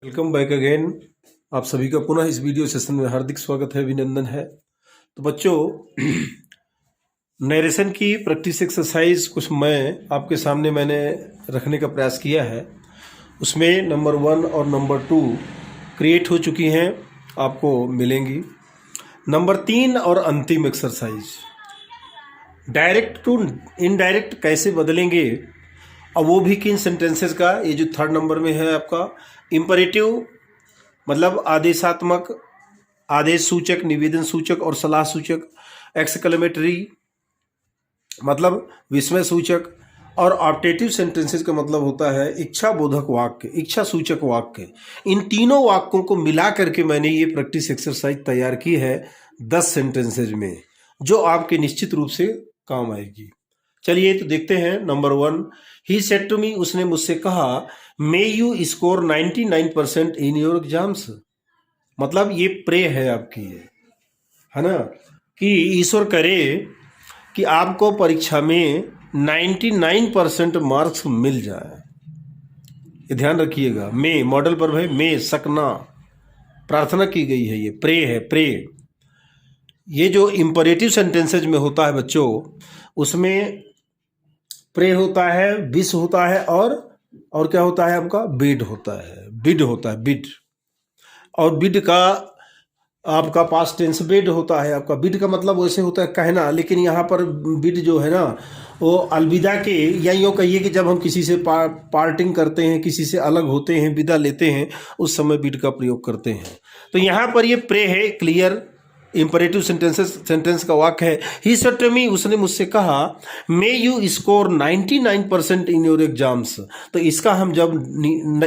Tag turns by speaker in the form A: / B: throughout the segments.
A: Welcome back again. आप सभी का पुनः इस वीडियो सेशन में हार्दिक स्वागत है, अभिनंदन है। तो बच्चों, नरेशन की प्रैक्टिस एक्सरसाइज कुछ मैं आपके सामने मैंने रखने का प्रयास किया है। उसमें नंबर 1 और नंबर 2 क्रिएट हो चुकी हैं, आपको मिलेंगी। नंबर 3 और अंतिम एक्सरसाइज, डायरेक्ट टू इनडायरेक्ट कैसे बदलेंगे, और वो भी किन सेंटेंसेस का। ये जो 3rd नंबर में है आपका इम्परेटिव, मतलब आदेशात्मक, आदेश सूचक, निवेदन सूचक और सलाह सूचक। एक्सक्लेमेटरी मतलब विस्मय सूचक। और ऑप्टेटिव सेंटेंसेस का मतलब होता है इच्छा बोधक वाक्य, इच्छा सूचक वाक्य। इन तीनों वाक्यों को मिला करके मैंने ये प्रैक्टिस एक्सरसाइज तैयार की है 10 सेंटेंसेज में, जो आपके निश्चित रूप से काम आएगी। चलिए तो देखते हैं। Number 1, he said to me, उसने मुझसे कहा, may you score 99% in your exams. मतलब ये प्रे है आपकी, है ना, कि ईश्वर करे कि आपको परीक्षा में 99% मार्क्स मिल जाए। ये ध्यान रखिएगा, मे मॉडल पर है, मे सकना, प्रार्थना की गई है, ये प्रे है, प्रे। ये जो इंपरेटिव सेंटेंसेज में होता है बच्चों, उसमें प्रे होता है, विश होता है, और क्या होता है आपका, बिड होता है, बिड होता है, बिड। और बिड का आपका पास्ट टेंस बिड होता है आपका। बिड का मतलब वैसे होता है कहना, लेकिन यहाँ पर बिड जो है ना, वो अलविदा के, या यूँ कहिए कि जब हम किसी से पार्टिंग करते हैं, किसी से अलग होते हैं, विदा लेते हैं, उस समय बिड का प्रयोग करते हैं। तो यहाँ पर ये प्रे है, क्लियर इंपरेटिव सेंटेंस का वाक्य है। ही सेड टू मी, उसने मुझसे कहा, may you score 99% in your exams. तो इसका हम जब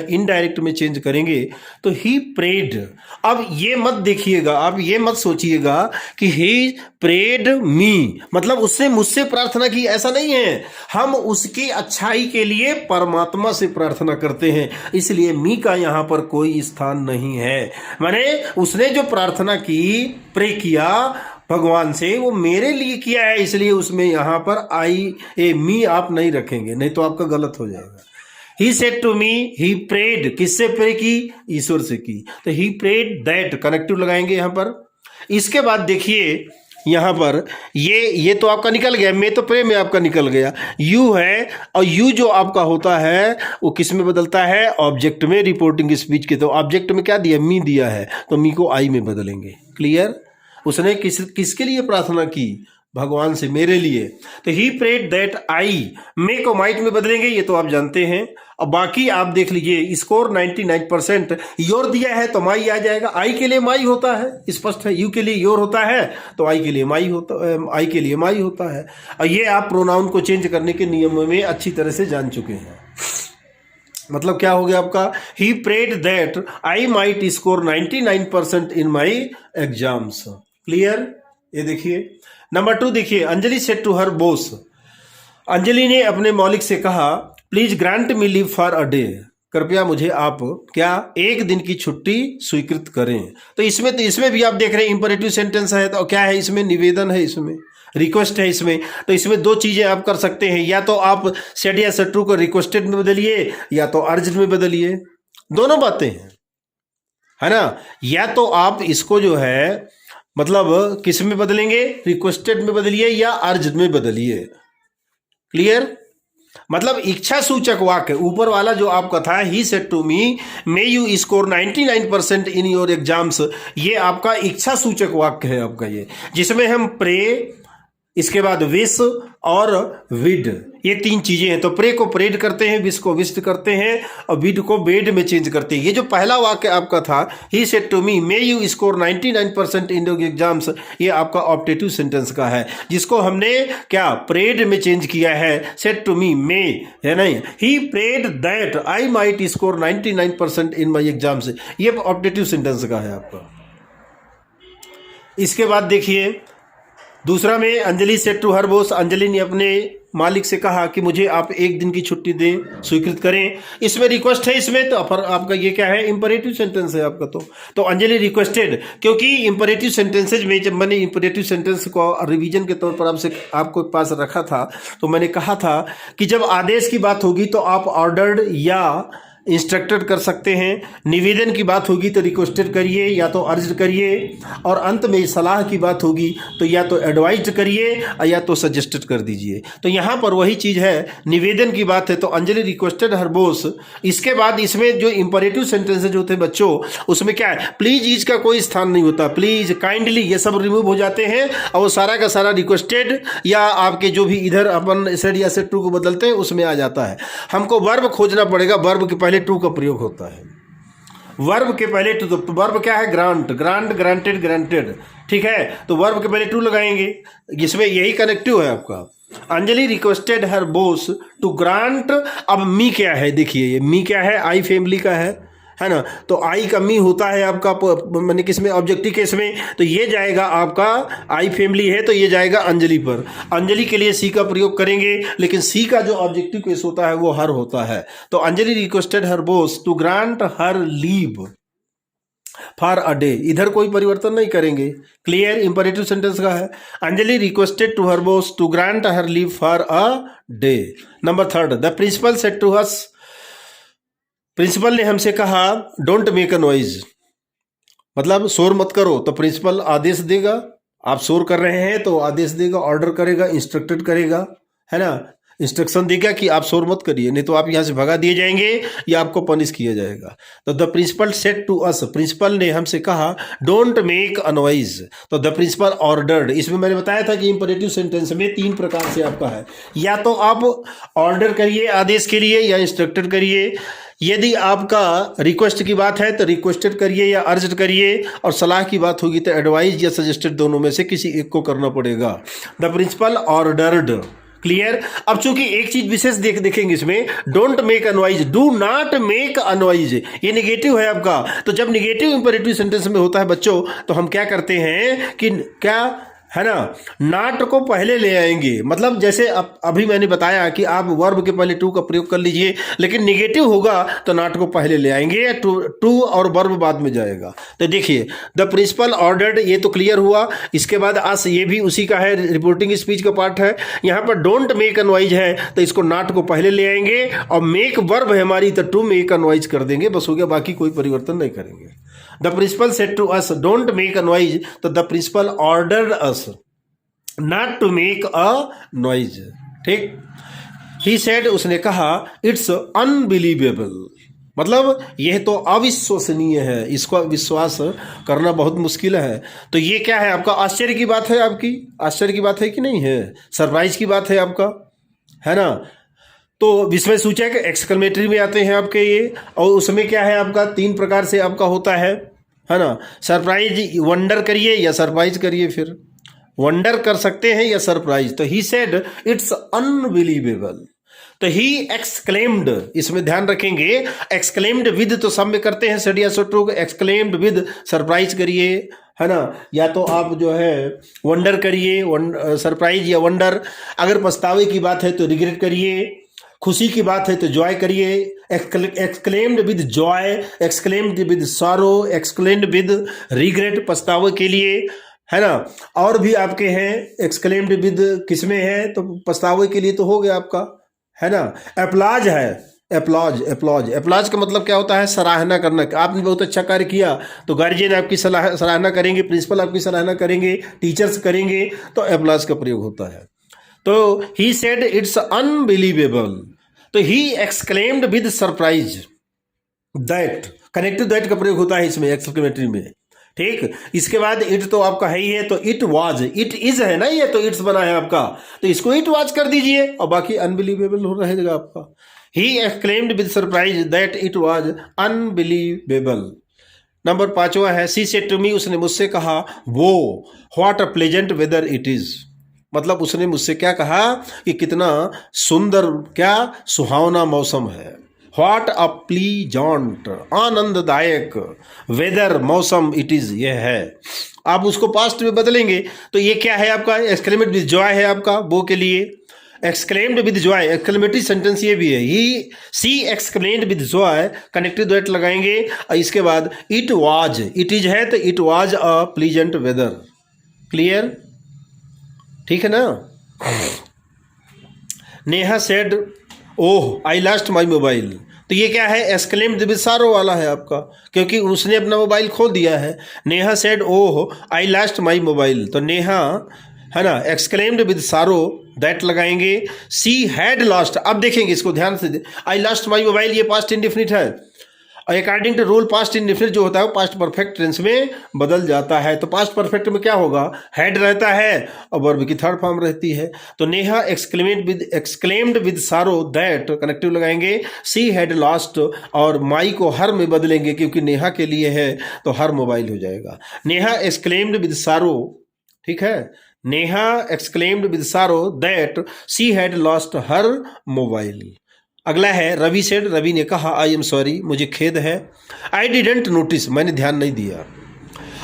A: इनडायरेक्ट में चेंज करेंगे तो ही प्रेड। अब ये मत देखिएगा, आप ये मत सोचिएगा कि ही प्रेड मी, मतलब उसने मुझसे प्रार्थना की, ऐसा नहीं है। हम उसकी अच्छाई के लिए परमात्मा से प्रार्थना करते हैं, इसलिए मी का यहाँ पर कोई स्थान नहीं है। माने उसने जो प्रार्थना की, प्रे किया भगवान से, वो मेरे लिए किया है, इसलिए उसमें यहां पर मी आप नहीं रखेंगे, नहीं तो आपका गलत हो जाएगा। He said to me, he prayed, किससे प्रे की, ईश्वर से की। तो ही प्रेड दैट, कनेक्टिव लगाएंगे यहां पर। इसके बाद देखिए यहां पर ये तो आपका निकल गया, मैं तो प्रे में आपका निकल गया। यू है, और यू जो आपका होता है वो किस में बदलता है, ऑब्जेक्ट में, रिपोर्टिंग स्पीच के। तो ऑब्जेक्ट में क्या दिया, मी दिया है, तो मी को आई में बदलेंगे। क्लियर। उसने किसके लिए प्रार्थना की, भगवान से, मेरे लिए। तो ही प्रेड दैट आई, मे को माइट में बदलेंगे, ये तो आप जानते हैं। अब बाकी आप देख लीजिए, स्कोर 99%, योर दिया है तो माई आ जाएगा। आई के लिए माई होता है, स्पष्ट है। यू के लिए योर होता है तो आई के लिए माई होता है, आई के लिए माई होता है। और ये आप प्रोनाउन को चेंज करने के नियम में अच्छी तरह से जान चुके हैं। मतलब क्या हो गया आपका, he prayed that I might score 99% in my exams. Clear. ये देखिए नंबर 2 देखिए, Anjali said to her boss, Anjali ने अपने मौलिक से कहा, please grant me leave for a day, कृपया मुझे आप क्या एक दिन की छुट्टी स्वीकृत करें। तो इसमें भी आप देख रहे हैं इंपरेटिव सेंटेंस है, तो क्या है इसमें, निवेदन है, इसमें रिक्वेस्ट है इसमें। तो इसमें 2 चीजें आप कर सकते हैं, या तो आप सेड या सेड टू को रिक्वेस्टेड में बदलिए, या तो अर्ज्ड में बदलिए। दोनों बातें हैं, है ना। या तो आप इसको जो है मतलब किस में बदलेंगे, रिक्वेस्टेड में बदलिए या अर्ज्ड में बदलिए। क्लियर। मतलब इच्छा सूचक वाक्य, ऊपर वाला जो आपका था, he said to me may you score 99% in your exams, ये आपका इच्छा सूचक वाक्य है आपका ये, जिसमें हम प्रे, इसके बाद विश और विड, ये 3 चीजें हैं। तो प्रे को प्रेड करते हैं, विश को विश्ड करते हैं, और विड को बेड में चेंज करते हैं। ये जो पहला वाक्य आपका था, he said to me may you score 99% in your exams, ये आपका ऑप्टेटिव सेंटेंस का है, जिसको हमने क्या प्रेड में चेंज किया है, सेड टू मी मे, है नहीं, he prayed that I might score 99% in my exams, ये ऑप्टेटिव सेंटेंस का है आपका। इसके बाद देखिए दूसरा में, Anjali said to her boss, Anjali ने अपने मालिक से कहा कि मुझे आप एक दिन की छुट्टी दें, स्वीकृत करें। इसमें रिक्वेस्ट है, इसमें तो आपका ये क्या है, इंपरेटिव सेंटेंस है आपका। तो अंजलि रिक्वेस्टेड, क्योंकि इंपरेटिव सेंटेंसेज में जब मैंने इंपरेटिव सेंटेंस को रिवीजन के तौर पर आपको पास रखा था, तो मैंने कहा था कि जब आदेश की बात होगी तो आप ऑर्डर्ड या इंस्ट्रक्टेड कर सकते हैं, निवेदन की बात होगी तो रिक्वेस्टेड करिए या तो अर्ज करिए, और अंत में सलाह की बात होगी तो या तो एडवाइज करिए या तो सजेस्टेड कर दीजिए। तो यहाँ पर वही चीज़ है, निवेदन की बात है तो अंजलि रिक्वेस्टेड हर बॉस। इसके बाद इसमें जो इंपरेटिव सेंटेंसेज जो होते हैं बच्चों, उसमें क्या है, प्लीज इज का कोई स्थान नहीं होता, प्लीज, काइंडली, ये सब रिमूव हो जाते हैं और वो सारा का सारा रिक्वेस्टेड या आपके जो भी इधर अपन सेड या सेड टू को बदलते हैं उसमें आ जाता है। हमको वर्ब खोजना पड़ेगा, वर्ब के पहले टू का प्रयोग होता है, वर्ब के पहले टू। तो वर्ब क्या है, ग्रांट, ग्रांट, ग्रांटेड, ग्रांटेड, ठीक है। तो वर्ब के पहले टू लगाएंगे, इसमें यही कनेक्टिव है आपका। Anjali requested her boss to grant. अब मी क्या है, देखिए ये मी क्या है, आई फैमिली का है ना। तो आई का मी होता है आपका मैंने किसमें, ऑब्जेक्टिव केस में, तो ये जाएगा आपका, आई फैमिली है तो ये जाएगा अंजलि पर। अंजलि के लिए सी का प्रयोग करेंगे, लेकिन सी का जो ऑब्जेक्टिव केस होता है वो हर होता है। तो Anjali requested her boss to grant her leave for a day, इधर कोई परिवर्तन नहीं करेंगे, क्लियर, इंपरेटिव सेंटेंस का है। Anjali requested to her boss to grant her leave for a day. Number third, the principal said to us, principal ने हमसे कहा डोंट मेक अ नॉइज, मतलब शोर मत करो। तो प्रिंसिपल आदेश देगा, आप शोर कर रहे हैं तो आदेश देगा, ऑर्डर करेगा, इंस्ट्रक्टेड करेगा, है ना, इंस्ट्रक्शन देगा कि आप शोर मत करिए, नहीं तो आप यहाँ से भगा दिए जाएंगे या आपको पनिश किया जाएगा। तो the principal said to us, principal ने हमसे कहा डोंट मेक अ नॉइज। तो द प्रिंसिपल ऑर्डर्ड, इसमें मैंने बताया था कि इंपरेटिव सेंटेंस में तीन प्रकार से आपका है, या तो आप ऑर्डर करिए आदेश के लिए या इंस्ट्रक्टेड करिए। यदि आपका रिक्वेस्ट की बात है तो रिक्वेस्टेड करिए या अर्ज करिए, और सलाह की बात होगी तो एडवाइज या सजेस्टेड, दोनों में से किसी एक को करना पड़ेगा। The principal ordered, clear. अब चूंकि एक चीज विशेष देखेंगे इसमें, don't make a noise, do not make a noise, ये नेगेटिव है आपका। तो जब नेगेटिव इंपरेटिव सेंटेंस में होता है बच्चों, तो हम क्या करते हैं कि क्या है ना, नॉट को पहले ले आएंगे। मतलब जैसे अभी मैंने बताया कि आप वर्ब के पहले टू का प्रयोग कर लीजिए, लेकिन निगेटिव होगा तो नॉट को पहले ले आएंगे, टू और वर्ब बाद में जाएगा। तो देखिए द प्रिंसिपल ऑर्डर्ड, ये तो क्लियर हुआ। इसके बाद अस, ये भी उसी का है, रिपोर्टिंग स्पीच का पार्ट है। यहाँ पर डोंट मेक अ नॉइज है तो इसको नॉट को पहले ले आएंगे, और मेक वर्ब है हमारी तो टू मेक अ नॉइज कर देंगे, बस हो गया, बाकी कोई परिवर्तन नहीं करेंगे। The principal said to us don't make a noise, तो the principal ordered us not to make a noise, ठीक। ही सेड, उसने कहा इट्स अनबिलीवेबल, मतलब यह तो अविश्वसनीय है, इसको विश्वास करना बहुत मुश्किल है। तो ये क्या है आपका, आश्चर्य की बात है, आपकी आश्चर्य की बात है कि नहीं है, सरप्राइज की बात है आपका, है ना। तो विस्मय सूचक एक्सक्लेमेटरी में आते हैं आपके ये, और उसमें क्या है आपका, तीन प्रकार से आपका होता है ना। सरप्राइज, वंडर करिए या सरप्राइज करिए, फिर वंडर कर सकते हैं या सरप्राइज। तो ही सेड इट्स अनबिलीवेबल, तो ही एक्सक्लेम्ड, इसमें ध्यान रखेंगे, एक्सक्लेम्ड विद तो सब में करते हैं सेड या टू, एक्सक्लेम्ड विद सरप्राइज करिए, है ना, या तो आप जो है वंडर करिए, सरप्राइज या वंडर। अगर पछतावे की बात है तो रिग्रेट करिए, खुशी की बात है तो जॉय करिए, exclaimed with joy, exclaimed with sorrow, exclaimed with regret, पछतावे के लिए, है ना। और भी आपके हैं एक्सक्लेम्ड विद, किसमें है तो पछतावे के लिए तो हो गया आपका, है ना। एप्लॉज है, एप्लॉज, एप्लॉज, एप्लॉज का मतलब क्या होता है, सराहना करना। आपने बहुत अच्छा कार्य किया तो गार्जियन आपकी सराहना करेंगे, प्रिंसिपल आपकी सराहना करेंगे, टीचर्स करेंगे, तो एप्लॉज का प्रयोग होता है। तो ही सेड इट्स अनबिलीवेबल, तो ही exclaimed with surprise that, connective that का प्रयोग होता है इसमें एक्सक्लेमेटरी में, ठीक। इसके बाद इट तो आपका है ही है, तो इट वाज, इट इज है ना, ये तो इट्स बना है आपका, तो इसको इट वाज कर दीजिए और बाकी अनबिलीवेबल हो रहेगा आपका। He exclaimed with surprise that it was unbelievable. Number 5वां है सी सेड टू मी, उसने मुझसे कहा वो, what a pleasant whether it is, मतलब उसने मुझसे क्या कहा कि कितना सुंदर, क्या सुहावना मौसम है। व्हाट अ प्लीजेंट, आनंददायक, वेदर, मौसम, इट इज, ये है। आप उसको पास्ट में बदलेंगे तो ये क्या है आपका, एक्सक्लेमेट विद जॉय है आपका, वो के लिए exclaimed with joy, exclamatory sentence ये भी है। He she exclaimed with joy, connective that लगाएंगे, और इसके बाद इट वाज, इट इज है तो it was a pleasant weather, clear, ठीक है ना। Neha said oh I lost my mobile, तो ये क्या है, एक्सक्लेम्ड विद सारो वाला है आपका, क्योंकि उसने अपना मोबाइल खो दिया है। Neha said oh I lost my mobile, तो नेहा है ना एक्सक्लेम्ड विद सारो दैट लगाएंगे। सी हैड लॉस्ट, अब देखेंगे इसको ध्यान से, आई लॉस्ट माई मोबाइल ये पास्ट इंडेफिनिट है, और according to rule past indefinite जो होता है वो पास्ट परफेक्ट टेंस में बदल जाता है। तो पास्ट परफेक्ट में क्या होगा, हैड रहता है और वर्ब की थर्ड फॉर्म रहती है। तो नेहा एक्सक्लेम्ड विद सारो दैट कनेक्टिव लगाएंगे, सी हैड लॉस्ट और माई को हर में बदलेंगे क्योंकि नेहा के लिए है तो हर मोबाइल हो जाएगा। नेहा एक्सक्लेम्ड विद सारो, ठीक है, नेहा एक्सक्लेम्ड विद सारो that she had lost her mobile. अगला है रवि सेड, रवि ने कहा आई एम सॉरी, मुझे खेद है। आई डिडेंट नोटिस, मैंने ध्यान नहीं दिया।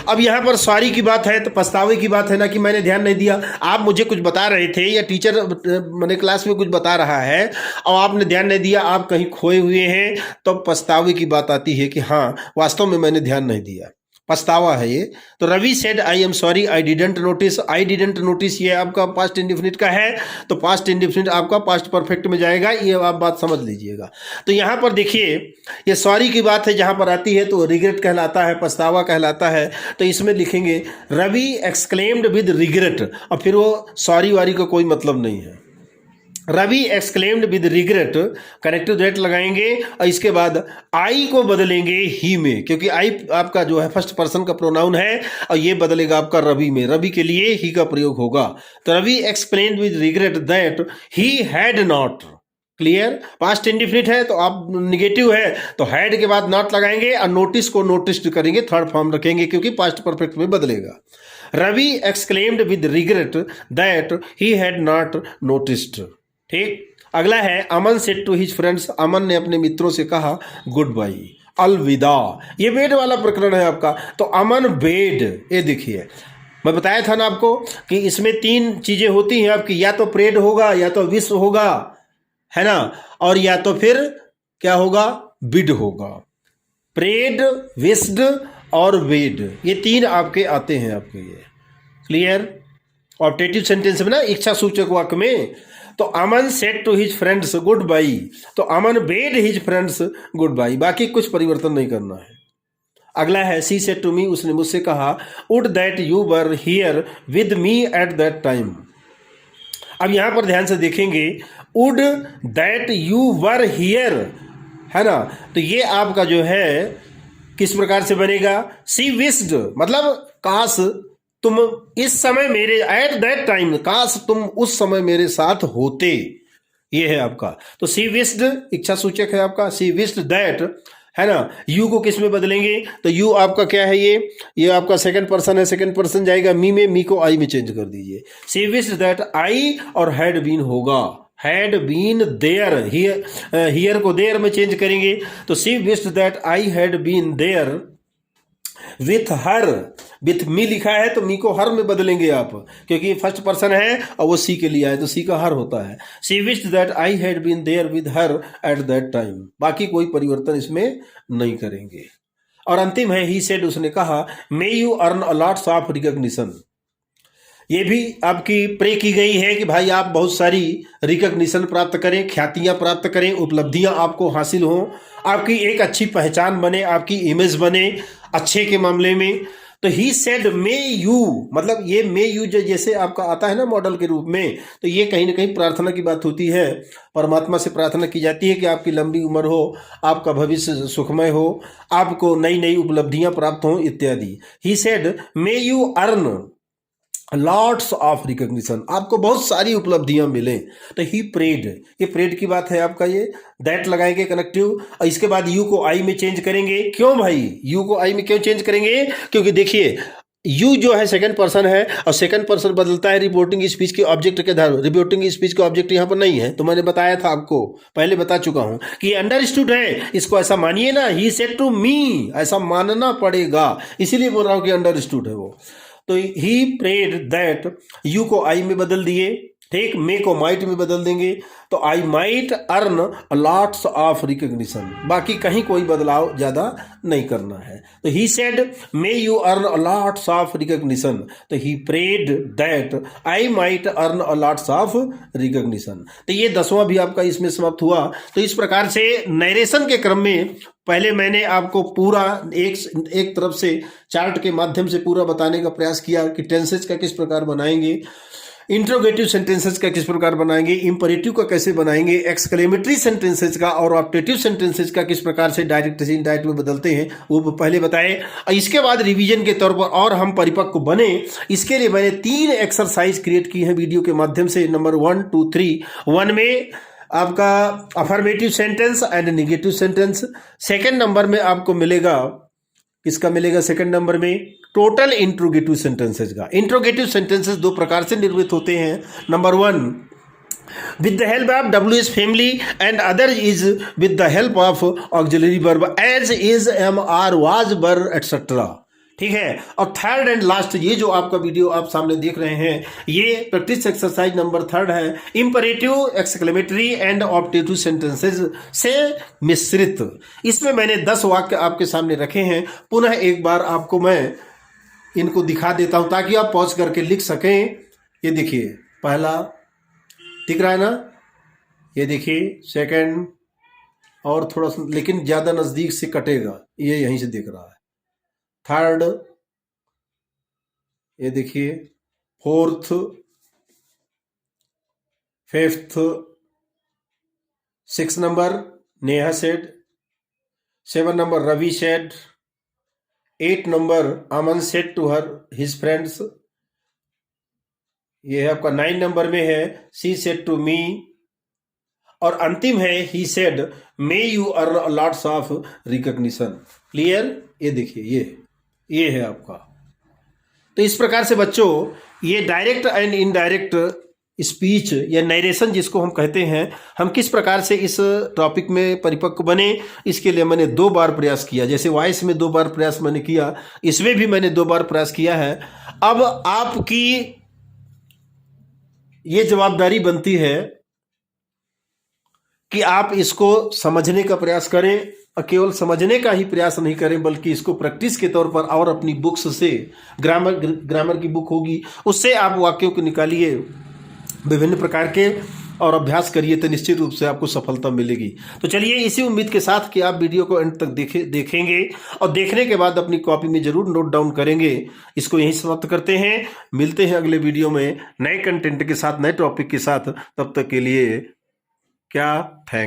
A: अब यहाँ पर सॉरी की बात है तो पछतावे की बात है ना, कि मैंने ध्यान नहीं दिया। आप मुझे कुछ बता रहे थे या टीचर मैंने क्लास में कुछ बता रहा है और आपने ध्यान नहीं दिया, आप कहीं खोए हुए हैं, तो पछतावे की बात आती है कि हाँ वास्तव में मैंने ध्यान नहीं दिया, पछतावा है ये। तो Ravi said I am sorry I didn't notice, I didn't notice ये आपका पास्ट इंडेफिनिट का है, तो पास्ट इंडेफिनिट आपका पास्ट परफेक्ट में जाएगा, ये आप बात समझ लीजिएगा। तो यहाँ पर देखिए ये सॉरी की बात है, जहाँ पर आती है तो रिग्रेट कहलाता है, पछतावा कहलाता है। तो इसमें लिखेंगे रवि एक्सक्लेम्ड विद रिग्रेट, और फिर वो सॉरी वारी का कोई मतलब नहीं है। Ravi exclaimed with regret connective that लगाएंगे और इसके बाद आई को बदलेंगे ही में, क्योंकि आई आपका जो है फर्स्ट पर्सन का प्रोनाउन है और ये बदलेगा आपका रवि में, रवि के लिए ही का प्रयोग होगा। तो Ravi explained with regret that he had not, clear, past indefinite है तो आप निगेटिव है तो हैड के बाद नॉट लगाएंगे और नोटिस को नोटिस्ड करेंगे, थर्ड फॉर्म रखेंगे क्योंकि पास्ट परफेक्ट में बदलेगा। Ravi exclaimed with regret that he had not noticed, ठीक। अगला है Aman said to his friends, Aman ने अपने मित्रों से कहा गुड बाय, अलविदा। ये बेड वाला प्रकरण है आपका, तो अमन बेड, ये देखिए मैं बताया था ना आपको कि इसमें तीन चीजें होती हैं आपकी, या तो प्रेड होगा, या तो विश होगा, है ना, और या तो फिर क्या होगा, बिड होगा। प्रेड, विस्ड और वेड, ये तीन आपके आते हैं आपके, ये क्लियर। ऑब्जेक्टिव सेंटेंस में ना, इच्छा सूचक वाक्य में, तो Aman said to his friends goodbye, तो Aman bade his friends goodbye, बाकी कुछ परिवर्तन नहीं करना है। अगला है सी सेड टू मी, उसने मुझसे कहा would that you were here with me at that time. अब यहां पर ध्यान से देखेंगे, would that you were here, है ना, तो ये आपका जो है किस प्रकार से बनेगा, सी विस्ड, मतलब काश तुम इस समय मेरे, एट दैट टाइम, काश तुम उस समय मेरे साथ होते, ये है आपका। तो सी विस्ड इच्छा सूचक है आपका, सी विस्ड दैट, है ना। यू को किस में बदलेंगे, तो यू आपका क्या है, ये आपका सेकंड पर्सन है, सेकंड पर्सन जाएगा मी में, मी को आई में चेंज कर दीजिए। सी विस्ड दैट आई और हैड बीन होगा, हैड बीन देयर, हियर को देयर में चेंज करेंगे, तो she wished that I had been there with her, with me लिखा है तो मी को हर में बदलेंगे आप, क्योंकि फर्स्ट पर्सन है और वो सी के लिए आए तो सी का हर होता है। She wished that I had been there with her at that time, बाकी कोई परिवर्तन इसमें नहीं करेंगे। और अंतिम है ही सेड, उसने कहा may you earn a lots of recognition, ये भी आपकी प्रे की गई है कि भाई आप बहुत सारी रिकॉग्निशन प्राप्त करें, ख्यातियां प्राप्त करें, उपलब्धियां आपको हासिल हों, आपकी एक अच्छी पहचान बने, आपकी इमेज बने अच्छे के मामले में। तो ही सेड मे यू, मतलब ये मे यू जो जैसे आपका आता है ना मॉडल के रूप में, तो ये कहीं ना कहीं प्रार्थना की बात होती है, परमात्मा से प्रार्थना की जाती है कि आपकी लंबी उम्र हो, आपका भविष्य सुखमय हो, आपको नई नई उपलब्धियां प्राप्त हों इत्यादि। ही said may you earn lots of recognition, आपको बहुत सारी उपलब्धियां मिले। तो ही प्रेड, ये प्रेड की बात है आपका, ये दैट लगाएंगे कनेक्टिव और इसके बाद यू को आई में चेंज करेंगे। क्यों भाई यू को आई में क्यों चेंज करेंगे, क्योंकि देखिए यू जो है सेकंड पर्सन है और सेकंड पर्सन बदलता है रिपोर्टिंग स्पीच के ऑब्जेक्ट के आधार, रिपोर्टिंग स्पीच का ऑब्जेक्ट यहाँ पर नहीं है, तो मैंने बताया था आपको, पहले बता चुका हूं कि अंडरस्टूड है, इसको ऐसा मानिए ना, ही सेड टू मी, ऐसा मानना पड़ेगा, इसीलिए बोल रहा हूं कि अंडरस्टूड है वो। तो ही प्रेड दैट, यू को आई में बदल दिए, ठीक, मे को माइट में बदल देंगे तो I might earn lots of recognition, बाकी कहीं कोई बदलाव ज्यादा नहीं करना है। तो he said may you earn lots of recognition, तो he prayed that I might earn lots of recognition. तो ये 10वां भी आपका इसमें समाप्त हुआ। तो इस प्रकार से नरेशन के क्रम में पहले मैंने आपको पूरा एक तरफ से चार्ट के माध्यम से पूरा बताने का प्रयास किया कि टेंसेज का किस प्रकार बनाएंगे, इंट्रोगेटिव सेंटेंसेस का किस प्रकार बनाएंगे, इंपरेटिव का कैसे बनाएंगे, एक्सक्लेमेटरी सेंटेंसेस का और ऑप्टेटिव सेंटेंसेस का किस प्रकार से डायरेक्ट से इनडायरेक्ट में बदलते हैं वो पहले बताए। इसके बाद रिवीजन के तौर पर और हम परिपक्व बने, इसके लिए मैंने 3 एक्सरसाइज क्रिएट की हैं वीडियो के माध्यम से। नंबर 1, 2, 3। 1 में आपका affirmative sentence and negative sentence. Second number में आपको मिलेगा, किसका मिलेगा सेकंड नंबर में, टोटल इंट्रोगेटिव सेंटेंसेस का। इंट्रोगेटिव सेंटेंसेस 2 प्रकार से निर्मित होते हैं। Number 1 with the help of WH family and other is with the help of auxiliary verb as, is, am, are, was, were etcetera. ठीक है। और थर्ड एंड लास्ट ये जो आपका वीडियो आप सामने देख रहे हैं ये प्रैक्टिस एक्सरसाइज नंबर 3 है, imperative, exclamatory and optative sentences से मिश्रित। इसमें मैंने 10 वाक्य आपके सामने रखे हैं। पुनः एक बार आपको मैं इनको दिखा देता हूं ताकि आप पॉज करके लिख सकें। ये देखिए, पहला दिख रहा है ना, ये देखिए सेकंड, और थोड़ा सा लेकिन ज्यादा नजदीक से कटेगा, ये यहीं से दिख रहा है। थर्ड, ये देखिए, fourth, fifth, 6 number Neha said, 7 number Ravi said, 8 number Aman said to her his friends, ये है आपका 9 नंबर में है सी सेड टू मी, और अंतिम है ही said may you earn lots of recognition. Clear? ये देखिए, ये है आपका। तो इस प्रकार से बच्चों ये डायरेक्ट एंड इनडायरेक्ट स्पीच या नरेशन जिसको हम कहते हैं, हम किस प्रकार से इस टॉपिक में परिपक्व बने, इसके लिए मैंने 2 बार प्रयास किया। जैसे वॉइस में 2 बार प्रयास मैंने किया, इसमें भी मैंने 2 बार प्रयास किया है। अब आपकी ये जवाबदारी बनती है कि आप इसको समझने का प्रयास करें, और केवल समझने का ही प्रयास नहीं करें बल्कि इसको प्रैक्टिस के तौर पर और अपनी बुक्स से, ग्रामर की बुक होगी उससे आप वाक्यों को निकालिए विभिन्न प्रकार के और अभ्यास करिए, तो निश्चित रूप से आपको सफलता मिलेगी। तो चलिए इसी उम्मीद के साथ कि आप वीडियो को अंत तक देखेंगे और देखने के बाद अपनी कॉपी में जरूर नोट डाउन करेंगे। इसको यहीं समाप्त करते हैं, मिलते हैं अगले वीडियो में नए कंटेंट के साथ, नए टॉपिक के साथ। तब तक के लिए क्या थैंक